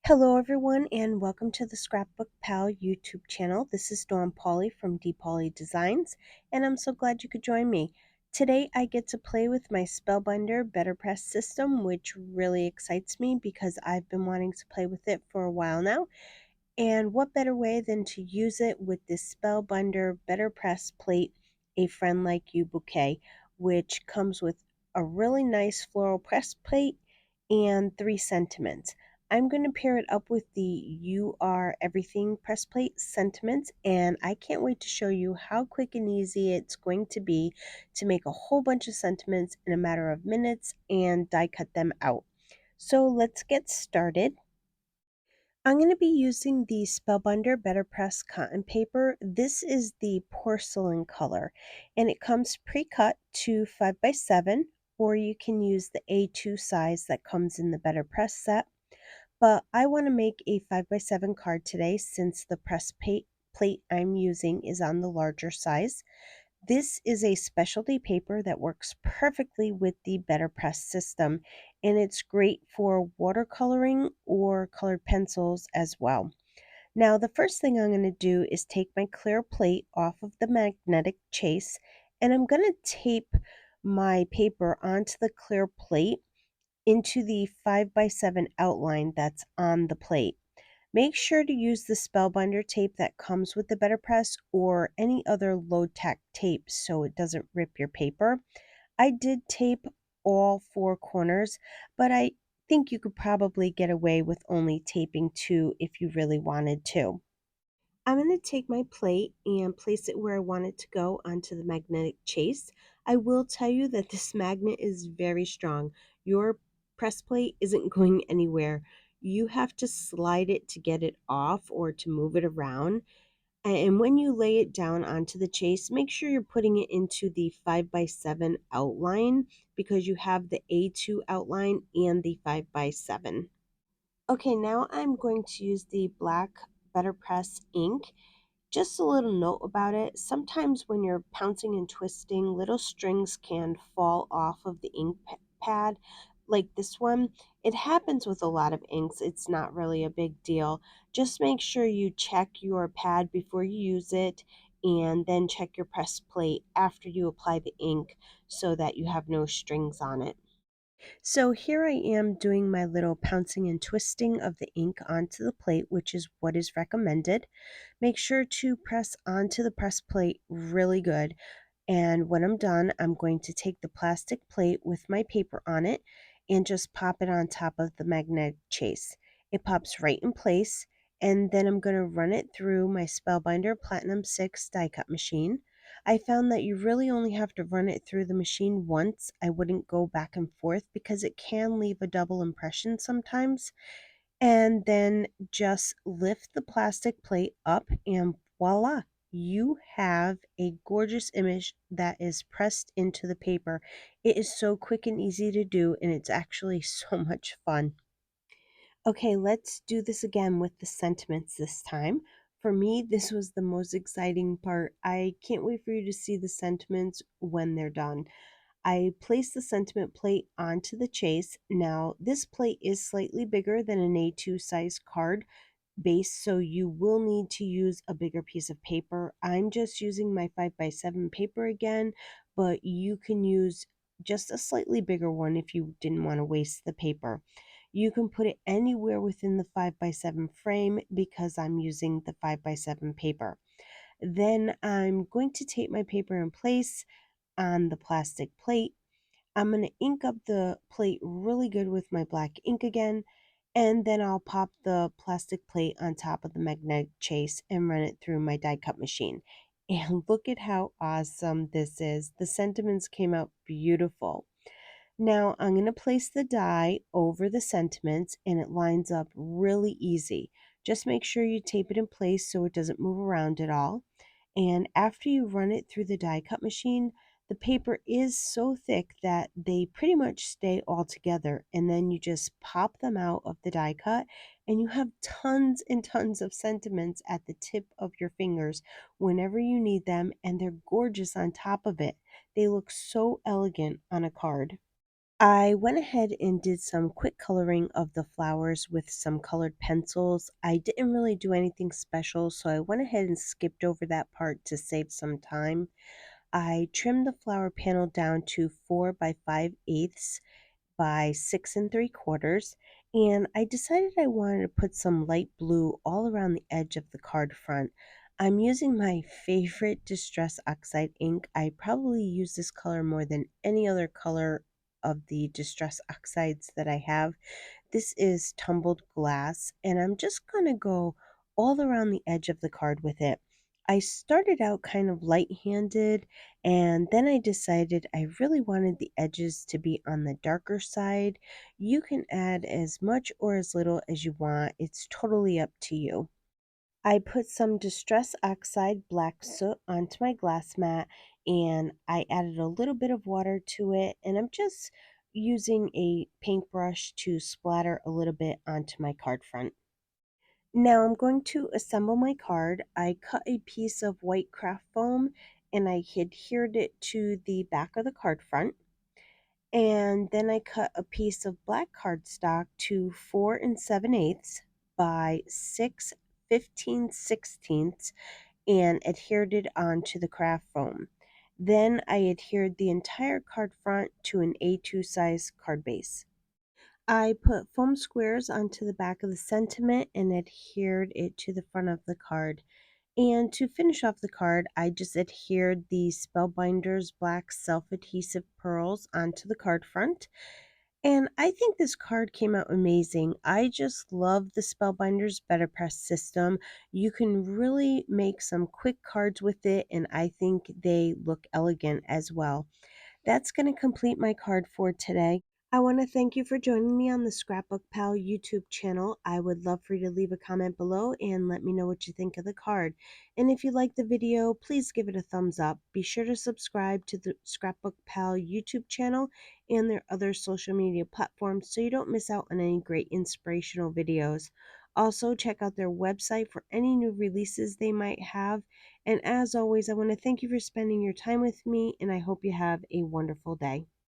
Hello everyone and welcome to the ScrapbookPal YouTube channel. This is Dawn Pauly from D. Pauly Designs and I'm so glad you could join me. Today I get to play with my Spellbinder BetterPress system, which really excites me because I've been wanting to play with it for a while now. And what better way than to use it with this Spellbinder BetterPress plate, A Friend Like You Bouquet, which comes with a really nice floral press plate and 3 sentiments. I'm going to pair it up with the You Are Everything press plate sentiments, and I can't wait to show you how quick and easy it's going to be to make a whole bunch of sentiments in a matter of minutes and die cut them out. So let's get started. I'm going to be using the Spellbinder BetterPress cotton paper. This is the porcelain color, and it comes pre-cut to 5x7, or you can use the A2 size that comes in the BetterPress set. But I want to make a 5x7 card today since the press plate I'm using is on the larger size. This is a specialty paper that works perfectly with the BetterPress system, and it's great for watercoloring or colored pencils as well. Now, the first thing I'm going to do is take my clear plate off of the magnetic chase, and I'm going to tape my paper onto the clear plate into the 5x7 outline that's on the plate. Make sure to use the Spellbinder tape that comes with the BetterPress or any other low-tack tape so it doesn't rip your paper. I did tape all 4 corners, but I think you could probably get away with only taping 2 if you really wanted to. I'm going to take my plate and place it where I want it to go onto the magnetic chase. I will tell you that this magnet is very strong. Your press plate isn't going anywhere. You have to slide it to get it off or to move it around. And when you lay it down onto the chase, make sure you're putting it into the 5x7 outline because you have the A2 outline and the 5x7. Okay, now I'm going to use the black BetterPress ink. Just a little note about it. Sometimes when you're pouncing and twisting, little strings can fall off of the ink pad like this one. It happens with a lot of inks. It's not really a big deal. Just make sure you check your pad before you use it and then check your press plate after you apply the ink so that you have no strings on it. So here I am doing my little pouncing and twisting of the ink onto the plate, which is what is recommended. Make sure to press onto the press plate really good. And when I'm done, I'm going to take the plastic plate with my paper on it and just pop it on top of the magnetic chase. It pops right in place, and then I'm going to run it through my Spellbinder Platinum 6 die cut machine. I found that you really only have to run it through the machine once. I wouldn't go back and forth because it can leave a double impression sometimes. And then just lift the plastic plate up and voila, you have a gorgeous image that is pressed into the paper. It is so quick and easy to do, and it's actually so much fun. Okay, let's do this again with the sentiments this time. For me, this was the most exciting part. I can't wait for you to see the sentiments when they're done. I placed the sentiment plate onto the chase. Now, this plate is slightly bigger than an A2 size card base, so you will need to use a bigger piece of paper. I'm just using my 5x7 paper again, but you can use just a slightly bigger one if you didn't want to waste the paper. You can put it anywhere within the 5x7 frame because I'm using the 5x7 paper. Then I'm going to tape my paper in place on the plastic plate. I'm going to ink up the plate really good with my black ink again, and then I'll pop the plastic plate on top of the magnetic chase and run it through my die cut machine. And look at how awesome this is. The sentiments came out beautiful. Now I'm going to place the die over the sentiments and it lines up really easy. Just make sure you tape it in place so it doesn't move around at all. And after you run it through the die cut machine, the paper is so thick that they pretty much stay all together. And then you just pop them out of the die cut and you have tons and tons of sentiments at the tip of your fingers whenever you need them. And they're gorgeous on top of it. They look so elegant on a card. I went ahead and did some quick coloring of the flowers with some colored pencils. I didn't really do anything special, so I went ahead and skipped over that part to save some time. I trimmed the flower panel down to 4 by 5/8 by 6 3/4, and I decided I wanted to put some light blue all around the edge of the card front. I'm using my favorite Distress Oxide ink. I probably use this color more than any other color of the Distress Oxides that I have. This is tumbled glass, and I'm just going to go all around the edge of the card with it. I started out kind of light-handed, and then I decided I really wanted the edges to be on the darker side. You can add as much or as little as you want. It's totally up to you. I put some Distress Oxide black soot onto my glass mat, and I added a little bit of water to it, and I'm just using a paintbrush to splatter a little bit onto my card front. Now I'm going to assemble my card. I cut a piece of white craft foam and I adhered it to the back of the card front. And then I cut a piece of black cardstock to 4 7/8 by 6 15/16 and adhered it onto the craft foam. Then I adhered the entire card front to an A2 size card base. I put foam squares onto the back of the sentiment and adhered it to the front of the card. And to finish off the card, I just adhered the Spellbinders black self-adhesive pearls onto the card front. And I think this card came out amazing. I just love the Spellbinders BetterPress system. You can really make some quick cards with it, and I think they look elegant as well. That's going to complete my card for today. I want to thank you for joining me on the Scrapbook Pal YouTube channel. I would love for you to leave a comment below and let me know what you think of the card. And if you like the video, please give it a thumbs up. Be sure to subscribe to the Scrapbook Pal YouTube channel and their other social media platforms so you don't miss out on any great inspirational videos. Also, check out their website for any new releases they might have. And as always, I want to thank you for spending your time with me, and I hope you have a wonderful day.